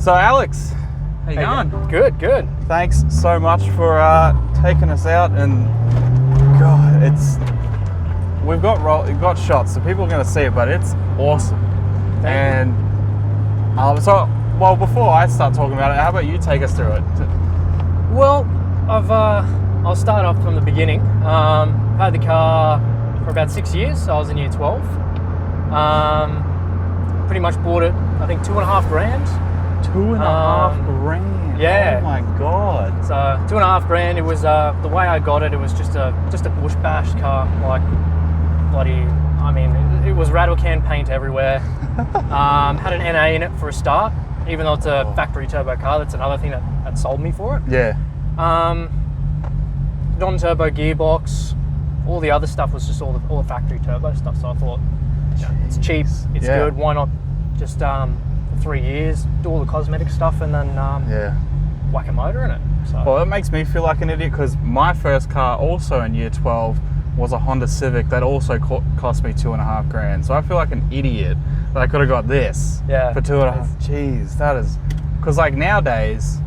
So Alex, how you going? Good. Thanks so much for taking us out, and God, we've got shots, so people are going to see it, but it's awesome. Thank you. Well, before I start talking about it, how about you take us through it? Well, I'll start off from the beginning. Had the car for about 6 years. So I was in year 12. Pretty much bought it, I think, $2.5 grand. $2.5 grand. Yeah. Oh my God. So $2.5 grand. It was the way I got it. It was just a bush bash car, like bloody. I mean, it was rattle can paint everywhere. Had an NA in it for a start, even though it's a factory turbo car. That's another thing that sold me for it. Yeah. Non-turbo gearbox. All the other stuff was just all the factory turbo stuff. So I thought, it's cheap, it's good. Why not just for 3 years do all the cosmetic stuff and then whack a motor in it. So. Well, it makes me feel like an idiot because my first car, also in year 12, was a Honda Civic that also cost me $2.5 grand. So I feel like an idiot that I could have got this for $2.5. Jeez, that is because like nowadays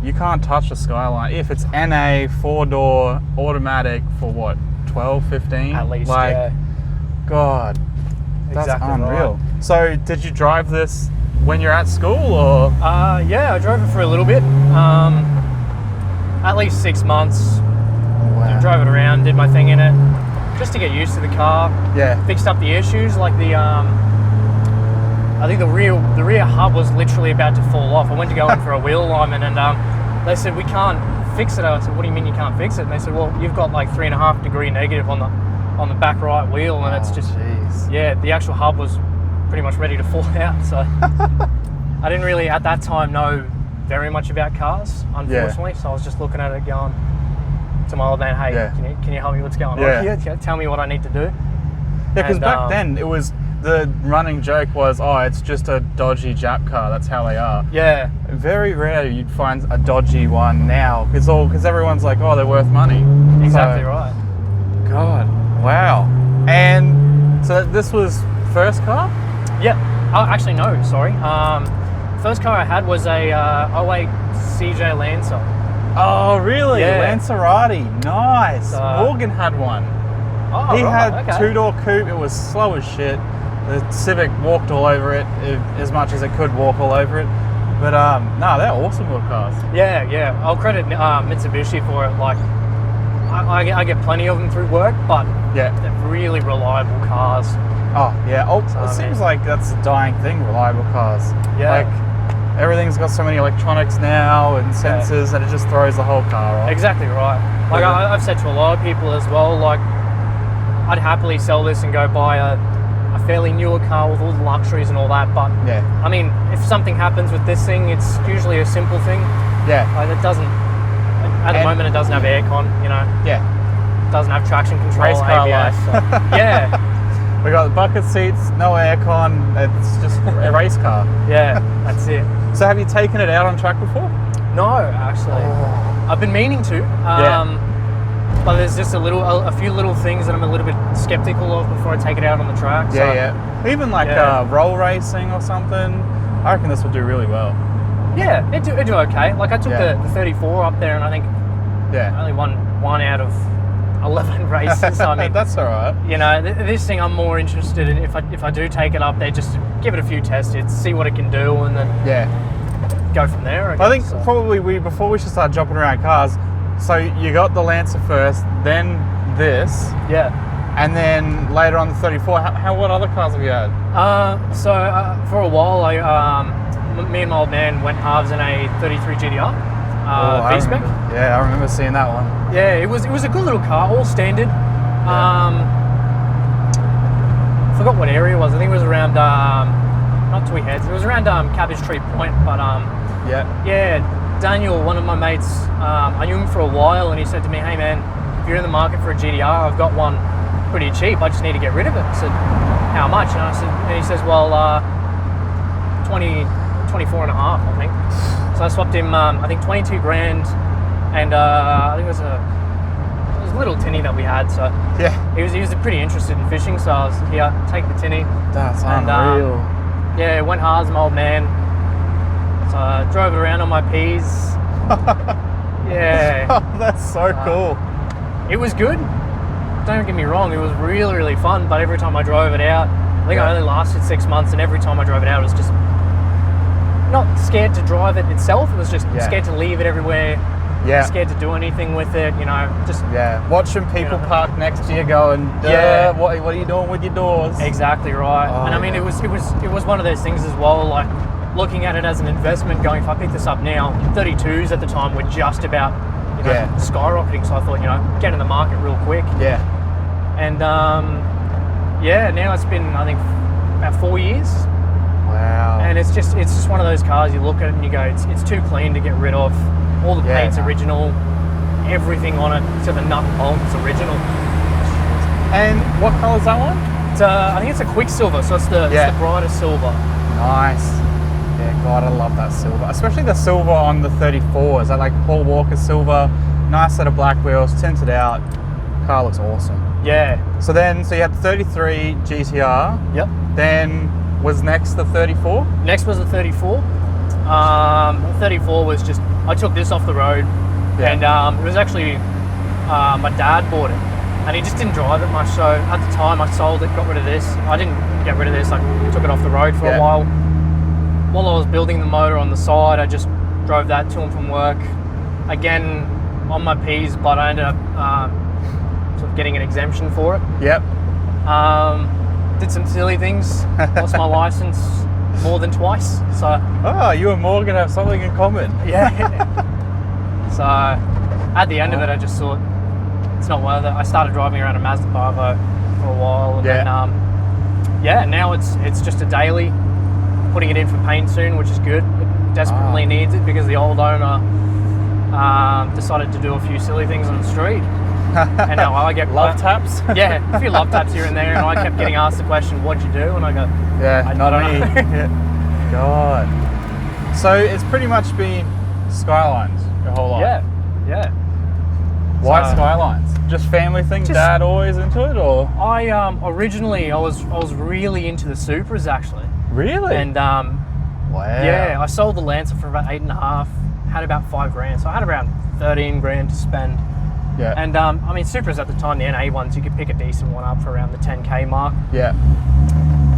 you can't touch a Skyline if it's NA 4-door automatic for what, 12, 15 at least. God, that's exactly unreal. Right. So did you drive this when you're at school, or? Yeah, I drove it for a little bit, at least 6 months. Wow. Drove it around, did my thing in it, just to get used to the car. Yeah. Fixed up the issues, like the I think the rear hub was literally about to fall off. I went to go in for a wheel alignment, and they said, we can't fix it. I said, what do you mean you can't fix it? And they said, well, you've got like 3.5 degree negative on the back right wheel, and it's just the actual hub was pretty much ready to fall out. So I didn't really at that time know very much about cars, unfortunately. So I was just looking at it going to my old man, hey, can you help me? What's going on here? Tell me what I need to do. Yeah, because back then it was, the running joke was, it's just a dodgy Jap car. That's how they are. Yeah. Very rare you'd find a dodgy one now. Because everyone's like, they're worth money. Exactly right. God, wow. And so this was first car? Yeah. Oh, actually, no, sorry. First car I had was a 08 CJ Lancer. Oh, really? Yeah. Lancerati. Nice. Morgan had one. Oh, he had two-door coupe. It was slow as shit. The Civic walked all over it as much as it could walk all over it. But they're awesome little cars. Yeah. I'll credit Mitsubishi for it. Like, I get plenty of them through work, but they're really reliable cars. Oh, yeah. It seems like that's a dying thing, reliable cars. Yeah. Like, everything's got so many electronics now and sensors that it just throws the whole car off. Exactly right. Like, I've said to a lot of people as well, like, I'd happily sell this and go buy a fairly newer car with all the luxuries and all that, but I mean, if something happens with this thing, it's usually a simple thing. Yeah. Like, it doesn't, at the moment, it doesn't have aircon, you know. Yeah. It doesn't have traction control, race car ABS. life. So, yeah. We got the bucket seats, no aircon. It's just a race car. Yeah, that's it. So have you taken it out on track before? No, actually. I've been meaning to. But there's just a few little things that I'm a little bit skeptical of before I take it out on the track. Even like roll racing or something. I reckon this will do really well. Yeah, it do okay. Like I took the 34 up there, and I think I only won one out of 11 races. I mean, that's all right. You know, this thing I'm more interested in. If I do take it up there, just give it a few test hits, see what it can do, and then go from there. I think probably before we should start jumping around cars. So you got the Lancer first, then this. Yeah. And then later on the 34. What other cars have you had? For a while, me and my old man went halves in a 33 GTR V-Spec. Yeah, I remember seeing that one. Yeah, it was a good little car, all standard. I forgot what area it was. I think it was around not Twee Heads. It was around Cabbage Tree Point, but Daniel, one of my mates, I knew him for a while, and he said to me, hey man, if you're in the market for a GTR, I've got one pretty cheap, I just need to get rid of it. I said, how much? And he says, well, 24 and a half, I think. So I swapped him, I think 22 grand, and I think it was a little tinny that we had, so he was pretty interested in fishing, so I was take the tinny. That's unreal. Went hard as my old man. So I drove it around on my P's. Yeah. Oh, that's so cool. It was good. Don't get me wrong, it was really, really fun, but every time I drove it out, I think I only lasted 6 months, and every time I drove it out, it was just not scared to drive it itself, it was just scared to leave it everywhere. Yeah. Scared to do anything with it, you know, just... Yeah, watching people park next to you going, what are you doing with your doors? Exactly right. Oh, and I mean, it was one of those things as well, like, looking at it as an investment, going, if I pick this up now, 32s at the time were just about, you know, skyrocketing, so I thought, you know, get in the market real quick. Yeah. And, now it's been, I think, about 4 years. Wow. And it's just one of those cars, you look at it and you go, it's too clean to get rid of. All the paint's original, everything on it to the nut and bolt's original. And what colour is that one? It's I think it's a Quicksilver, so it's the brighter silver. Nice. Yeah, God, I love that silver. Especially the silver on the 34. Is that like Paul Walker silver? Nice set of black wheels, tinted out. Car looks awesome. Yeah. So you had the 33 GTR. Yep. Then was next the 34? Next was the 34. The 34 was just, I took this off the road, and it was actually, my dad bought it, and he just didn't drive it much, so at the time I sold it, got rid of this. I didn't get rid of this, I took it off the road for a while. While I was building the motor on the side, I just drove that to and from work. Again, on my P's, but I ended up sort of getting an exemption for it. Yep. Did some silly things, lost my license more than twice. So. Oh, you and Morgan have something in common. Yeah. So at the end of it, I just thought it's not worth it. I started driving around a Mazda Bravo for a while, and then now it's just a daily. Putting it in for paint soon, which is good. It desperately needs it because the old owner decided to do a few silly things on the street. And now I get love taps. Yeah, a few love taps here and there, and I kept getting asked the question, "What'd you do?" And I go, I don't know. Yeah. God. So it's pretty much been Skylines your whole life. Yeah. Why Skylines? Just family thing? Dad always into it, or? I originally I was really into the Supras actually. Really? And wow. Yeah, I sold the Lancer for about 8.5. Had about $5,000, so I had around 13 grand to spend. Yeah. And I mean, Supras at the time, the NA ones, you could pick a decent one up for around the 10K mark. Yeah.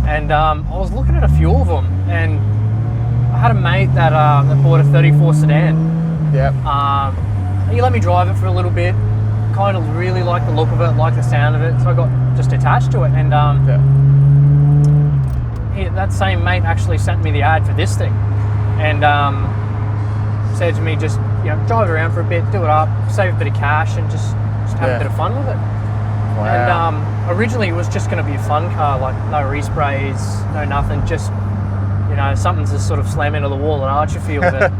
And I was looking at a few of them, and I had a mate that bought a 34 sedan. Yeah. He let me drive it for a little bit. Kind of really liked the look of it, liked the sound of it, so I got just attached to it. And that same mate actually sent me the ad for this thing, and said to me, just drive it around for a bit, do it up, save a bit of cash, and just have a bit of fun with it. Wow. And originally it was just going to be a fun car, like no resprays, no nothing, just something to sort of slam into the wall and arch a feel. But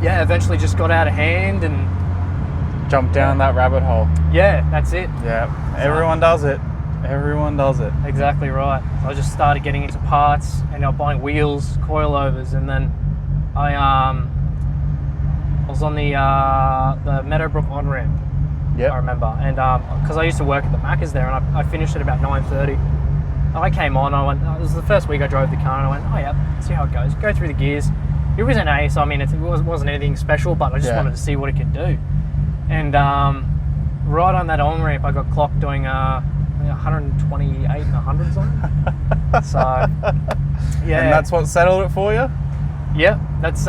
eventually just got out of hand and jumped down that rabbit hole. Yeah, that's it. Yeah, everyone does it. Everyone does it. Exactly right. So I just started getting into parts, and I was buying wheels, coilovers, and then I was on the Meadowbrook on-ramp. Yeah, I remember, and because I used to work at the Macca's there, and I finished at about 9:30. I came on. I went. It was the first week I drove the car, and I went, "Oh yeah, see how it goes. Go through the gears." It was an A, so I mean, it wasn't anything special, but I just wanted to see what it could do. And right on that on-ramp, I got clocked doing 128 and 100 something. So yeah, and that's what settled it for you. Yeah, that's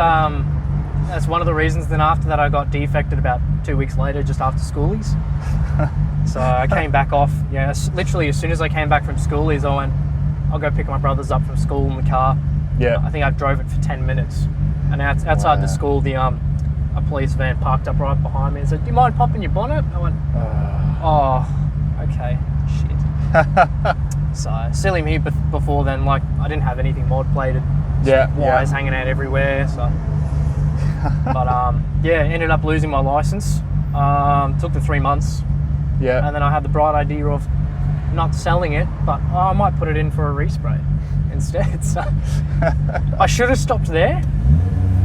one of the reasons. Then after that, I got defected about 2 weeks later, just after schoolies. So I came back off. Yeah, literally as soon as I came back from schoolies, I went, I'll go pick my brothers up from school in the car. Yeah, I think I drove it for 10 minutes, and outside the school, a police van parked up right behind me and said, "Do you mind popping your bonnet?" I went, "Oh, okay, shit." So silly me, but before then, like, I didn't have anything mod plated. Wires hanging out everywhere. So, but ended up losing my license. Took the 3 months. Yeah, and then I had the bright idea of not selling it, but I might put it in for a respray instead. So I should have stopped there.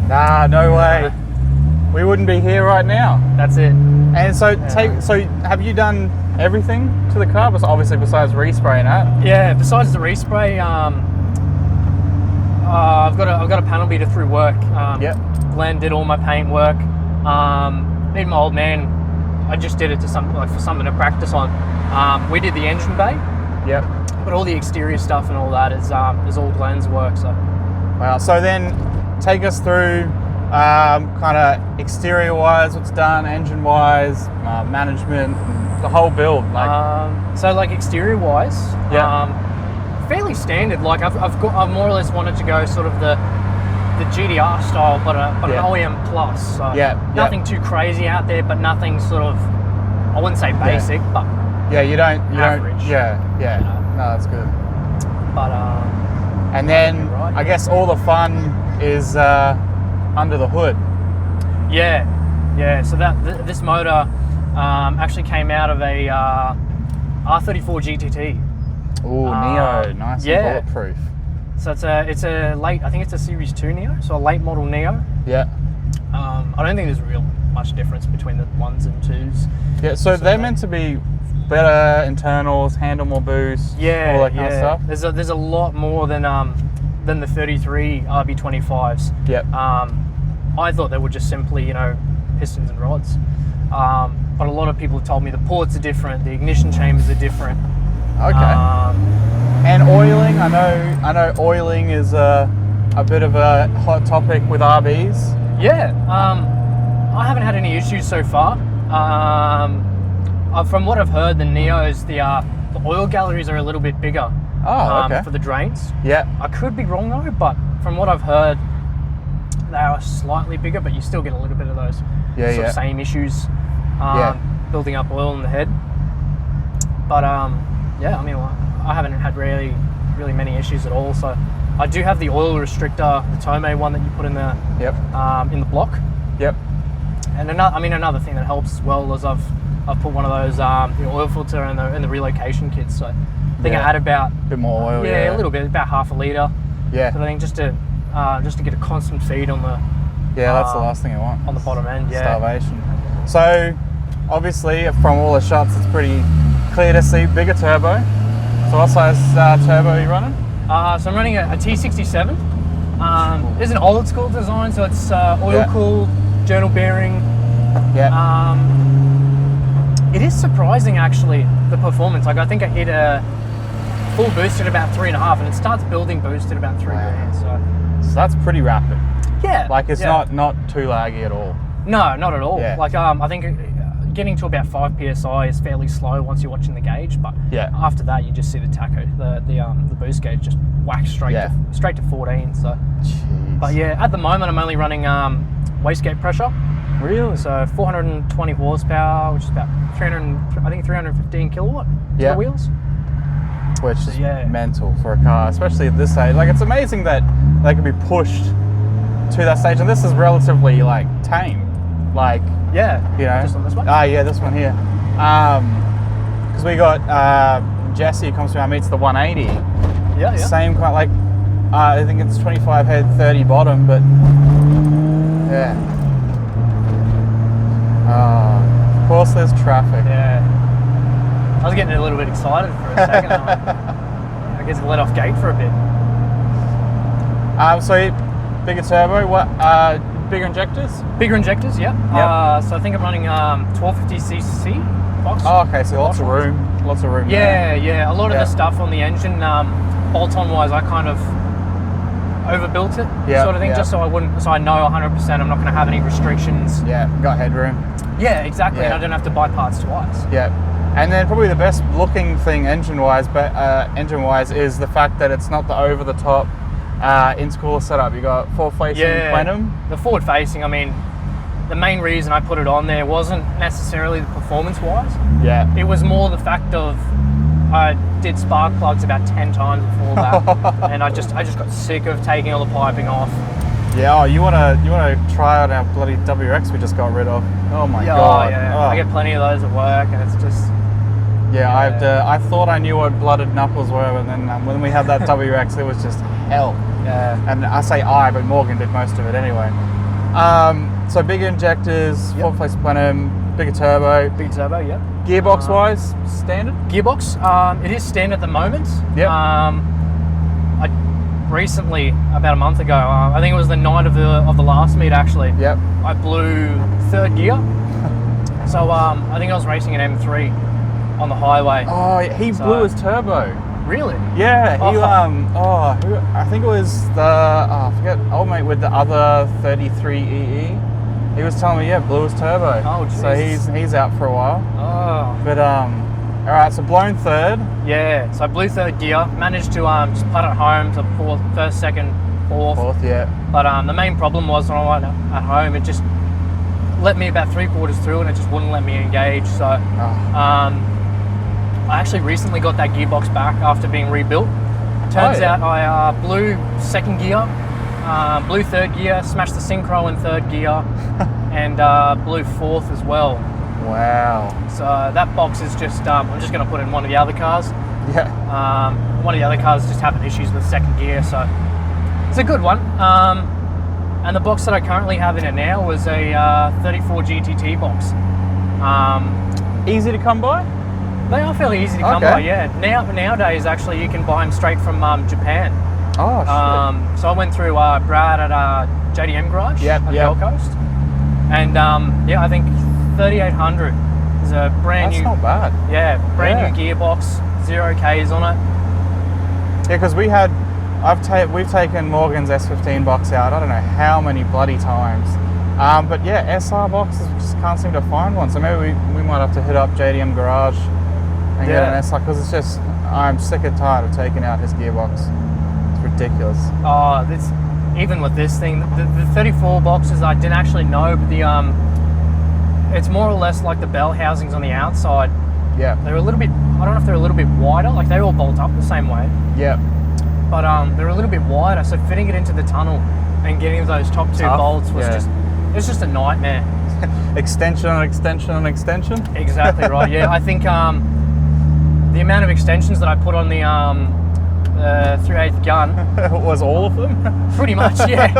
Nah, no way. We wouldn't be here right now. That's it. And so, so have you done everything to the car, obviously besides respray and that? Yeah, besides the respray, I've got a panel beater through work. Yep. Glenn did all my paint work. Even my old man, I just did it to for something to practice on. We did the engine bay. Yep. But all the exterior stuff and all that is all Glenn's work. So. Wow. So then, take us through kind of exterior wise, what's done, engine wise, management, the whole build. So like exterior wise, yeah, fairly standard. Like I've more or less wanted to go sort of the GDR style, but an OEM plus. So nothing too crazy out there, but nothing sort of, I wouldn't say basic, but you don't average. Yeah. You know? No, that's good. But and then I guess all the fun is under the hood. Yeah. So this motor actually came out of a R33 GTST. Ooh, Neo, nice and bulletproof. So it's a late, I think it's a Series 2 Neo, so a late model Neo. Yeah. I don't think there's real much difference between the 1s and 2s. Yeah, so they're meant to be better internals, handle more boost, all that kind of stuff. There's a lot more than the 33 RB25s. Yep. I thought they were just simply, pistons and rods. But a lot of people have told me the ports are different, the ignition chambers are different. Okay. And oiling, I know oiling is a bit of a hot topic with RBs. Yeah, I haven't had any issues so far. From what I've heard, the Neos, the oil galleries are a little bit bigger. Oh, okay. For the drains. Yeah. I could be wrong though, but from what I've heard, they are slightly bigger, but you still get a little bit of those sort of same issues, building up oil in the head. But I haven't had really many issues at all. So I do have the oil restrictor, the Tomei one that you put in the in the block. Yep. And another thing that helps as well is I've put one of those the oil filter and the relocation kits. So I think I had about a bit more oil. A little bit, about half a litre. Yeah. But I think just to get a constant feed on the that's the last thing I want on the bottom end. Yeah. Starvation. So obviously from all the shots, it's pretty clear to see bigger turbo. So what size turbo are you running? So I'm running a T67. It's an old school design, so it's oil cooled, journal bearing. Yeah. It is surprising actually, the performance. Like I think I hit a full boost at about 3.5, and it starts building boost at about 3 grand. So that's pretty rapid. Yeah. Like it's not too laggy at all. No, not at all. Yeah. Like I think getting to about 5 psi is fairly slow once you're watching the gauge, but after that you just see the tacho, the boost gauge just whack straight to 14. So, jeez. But at the moment I'm only running wastegate pressure. Really? So 420 horsepower, which is about 315 kilowatt to the wheels. Which is mental for a car, especially at this stage. Like it's amazing that they can be pushed to that stage, and this is relatively like tame. Like just on this one. This one here. Because we got Jesse who comes to our meets the 180. Yeah. Same kind, like I think it's 25 head, 30 bottom, but of course there's traffic. Yeah. I was getting a little bit excited for a second. I guess I let off gate for a bit. So bigger turbo, what? Bigger injectors? Bigger injectors, yeah. So I think I'm running 1250cc box. Oh, okay, so lots of room. Yeah. A lot of the stuff on the engine, bolt-on wise, I kind of overbuilt it, sort of thing, just so I know 100% I'm not going to have any restrictions. Yeah, got headroom. Yeah, exactly. And I don't have to buy parts twice. Yeah. And then probably the best looking thing engine-wise is the fact that it's not the over-the-top intercooler setup. You got forward-facing plenum. The forward-facing, I mean, the main reason I put it on there wasn't necessarily the performance-wise. Yeah. It was more the fact of I did spark plugs about 10 times before that, and I just got sick of taking all the piping off. Yeah, you wanna try out our bloody WX we just got rid of? Oh my god! Yeah, I get plenty of those at work, and it's just. Yeah, I thought I knew what blooded knuckles were, and then when we had that WX, it was just hell. Yeah. And I say but Morgan did most of it anyway. So bigger injectors, forward-facing plenum, bigger turbo. Bigger turbo, yeah. Gearbox wise, standard? Gearbox, it is standard at the moment. Yep. recently, about a month ago, I think it was the night of the last meet actually. Yep. I blew 3rd gear. So I think I was racing an M3 on the highway. Oh, he blew his turbo. Really? Yeah, he I think it was the I forget old mate with the other 33 EE. He was telling me, blew his turbo. Oh, geez. So he's out for a while. Oh. But all right, so blown 3rd. Yeah, so I blew 3rd gear, managed to just putt it home to 4th, 1st, 2nd, 4th. 4th, yeah. But the main problem was when I went at home, it just let me about 3/4 through and it just wouldn't let me engage. So I actually recently got that gearbox back after being rebuilt. Turns out I blew 2nd gear, blew 3rd gear, smashed the synchro in 3rd gear, and blew 4th as well. Wow. So that box is just, I'm just going to put it in one of the other cars. Yeah. One of the other cars is just having issues with 2nd gear, so it's a good one. And the box that I currently have in it now was a 34 GTT box. Easy to come by? They are fairly easy to come by, yeah. Nowadays, actually, you can buy them straight from Japan. Oh, shit. So I went through Brad at JDM Garage on the Gold Coast. And I think 3800 is a brand new. That's not bad. Yeah, brand new gearbox, 0 Ks on it. Yeah, because we've taken Morgan's S15 box out. I don't know how many bloody times. But yeah, SR boxes, we just can't seem to find one. So maybe we might have to hit up JDM Garage and get an SR, because it's just, I'm sick and tired of taking out his gearbox. It's ridiculous. Oh, even with this thing, the 34 boxes I didn't actually know, but it's more or less like the bell housings on the outside. Yeah. They're a little bit, I don't know if they're a little bit wider, like they all bolt up the same way. Yeah. But they're a little bit wider, so fitting it into the tunnel and getting those top 2 bolts was it's just a nightmare. Extension on extension on extension? Exactly right, yeah. I think the amount of extensions that I put on the 3/8 gun was all of them? Pretty much, yeah.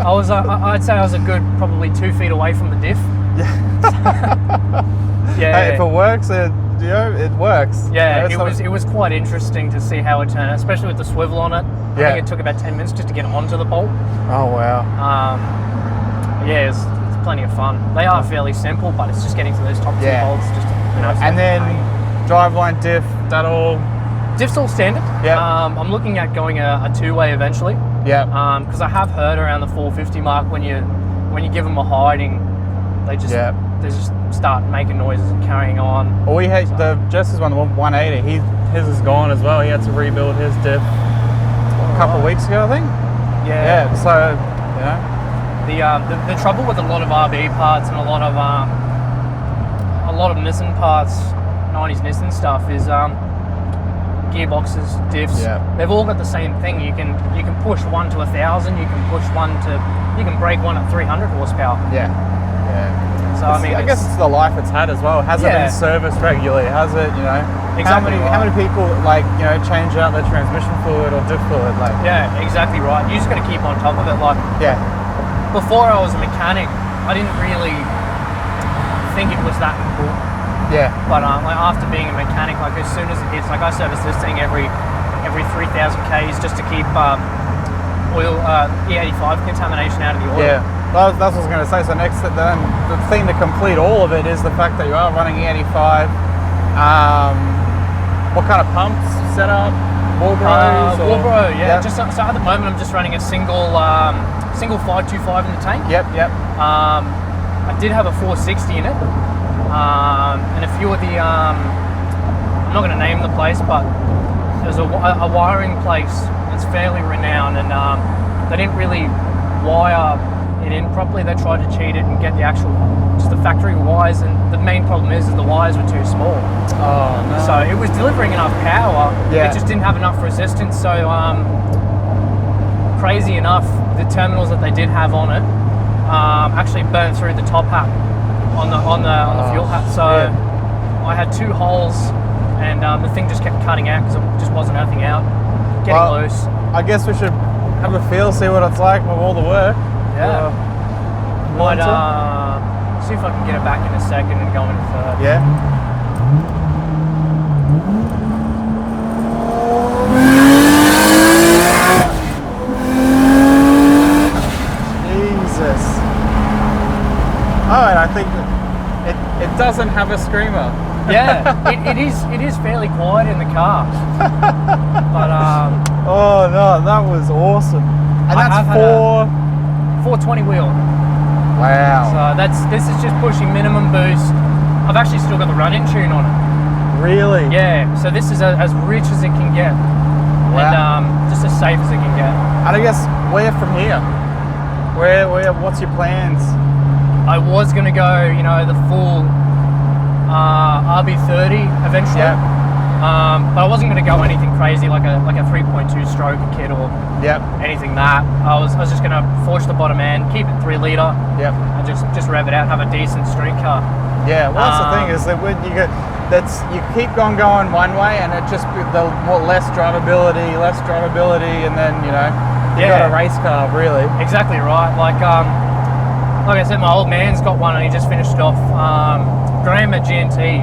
I'd say I was a good probably 2 feet away from the diff. Yeah. Hey, if it works, it works. Yeah, it was quite interesting to see how it turned out, especially with the swivel on it. I think it took about 10 minutes just to get onto the bolt. Oh wow. Yeah, it's plenty of fun. They are fairly simple, but it's just getting to those top 2 bolts just and then driveline diff, that all. Diff's all standard. Yeah. I'm looking at going a 2-way eventually. Yeah. Because I have heard around the 450 mark when you give them a hiding, they just start making noises and carrying on. Well, we had Jess's one, the 180. His is gone as well. He had to rebuild his diff a couple of weeks ago, I think. Yeah. So the trouble with a lot of RB parts and a lot of Nissan parts, 90s Nissan stuff, is gearboxes, diffs. Yeah. They've all got the same thing. You can push one to 1,000. You can break one at 300 horsepower. Yeah. So I guess it's the life it's had as well. Has it been serviced regularly? Has it, Exactly how many people change out their transmission fluid or diff fluid? Yeah, exactly right. You just got to keep on top of it. Before I was a mechanic, I didn't really think it was that important. Yeah. But after being a mechanic, as soon as it hits, I service this thing every 3,000 Ks just to keep oil E85 contamination out of the oil. Yeah. That's what I was going to say. So then the thing to complete all of it is the fact that you are running E85. What kind of pumps set up? Warbro, yeah. So at the moment I'm just running a single 525 in the tank. Yep. I did have a 460 in it, and a few of the I'm not going to name the place, but there's a wiring place that's fairly renowned, and they didn't really wire it in properly. They tried to cheat it and get just the factory wires, and the main problem is the wires were too small. Oh no. So it was delivering enough power, it just didn't have enough resistance. So crazy enough, the terminals that they did have on it actually burned through the top hat on the fuel hat. So I had 2 holes, and the thing just kept cutting out because it just wasn't earthing out, getting loose. I guess we should have a feel, see what it's like with all the work. Yeah. Might see if I can get it back in a second and go into 3rd. Yeah. doesn't have a screamer. Yeah, it is fairly quiet in the car. But oh no, that was awesome. And that's 420 wheel. Wow. So this is just pushing minimum boost. I've actually still got the run-in tune on it. Really? Yeah. So this is as rich as it can get, and just as safe as it can get. And I guess where from here? Where? What's your plans? I was gonna go, you know, the full RB30 eventually. Yeah. But I wasn't going to go anything crazy like a 3.2 stroke kit or anything that. I was just going to forge the bottom end, keep it 3 litre, and just rev it out, have a decent street car. Yeah, well that's the thing is that when you keep on going one way and it just less drivability, and then you got a race car really. Exactly right. Like I said, my old man's got one and he just finished off. Graham at GNT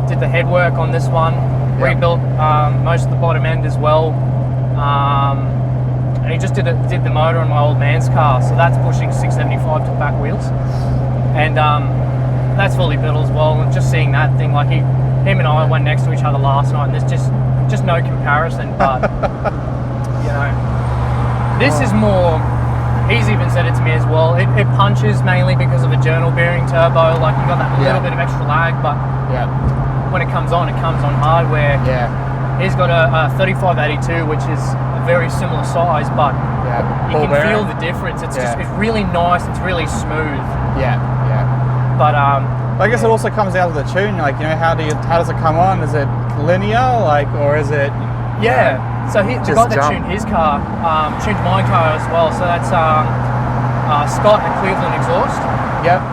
did the headwork on this one, rebuilt most of the bottom end as well, and he just did the motor on my old man's car, so that's pushing 675 to the back wheels, and that's fully built as well. And just seeing that thing, like him and I went next to each other last night, and there's just no comparison. But this is more. He's even said it to me as well. It punches mainly because of a journal bearing turbo. Like you got that little bit of extra lag, but when it comes on hardware. Yeah. He's got a 3582, which is a very similar size, but you can feel the difference. It's it's really nice. It's really smooth. Yeah. But I guess it also comes out of the tune. Like how does it come on? Is it linear, or is it? Yeah. So the guy that tuned his car tuned my car as well. So that's Scott at Cleveland Exhaust. Yep.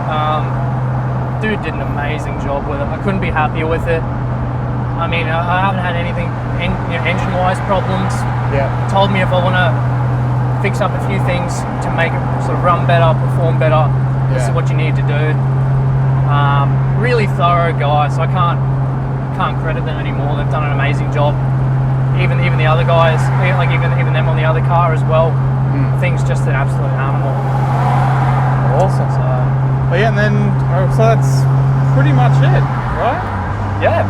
Dude did an amazing job with it. I couldn't be happier with it. I mean, I haven't had anything engine-wise problems. Yeah. He told me if I want to fix up a few things to make it sort of run better, perform better, this is what you need to do. Really thorough guy, so I can't credit them anymore. They've done an amazing job. Even the other guys, like even them on the other car as well. Thing's just an absolute animal. Awesome. But and then so that's pretty much it, right? Yeah.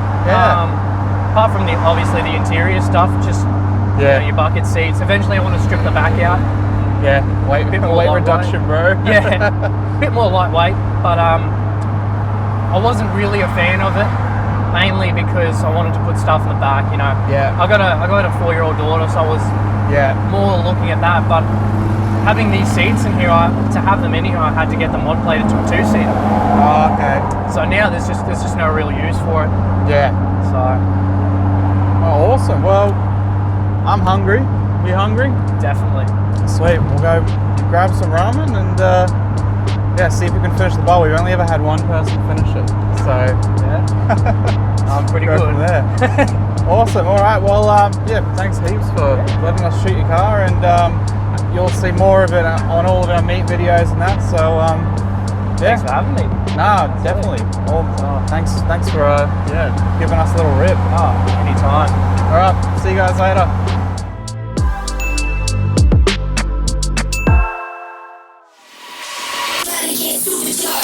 Apart from obviously the interior stuff, just your bucket seats. Eventually, I want to strip the back out. Yeah, weight reduction, bro. Yeah, a bit more lightweight, but I wasn't really a fan of it. Mainly because I wanted to put stuff in the back, Yeah. I got a 4-year-old daughter, so I was more looking at that. But having these seats in here, to have them in here, I had to get them mod plated to a 2-seater. Oh, okay. So now there's just no real use for it. Yeah. So. Oh, awesome. Well, I'm hungry. You hungry? Definitely. Sweet. We'll go grab some ramen and see if we can finish the bowl. We've only ever had one person finish it. So I'm pretty go good from there. Awesome. All right. Well, thanks heaps for letting us shoot your car, and you'll see more of it on all of our meet videos and that. So thanks for having me. No, definitely. Thanks for giving us a little rip. Anytime. All right. See you guys later. Gotta get supercharged.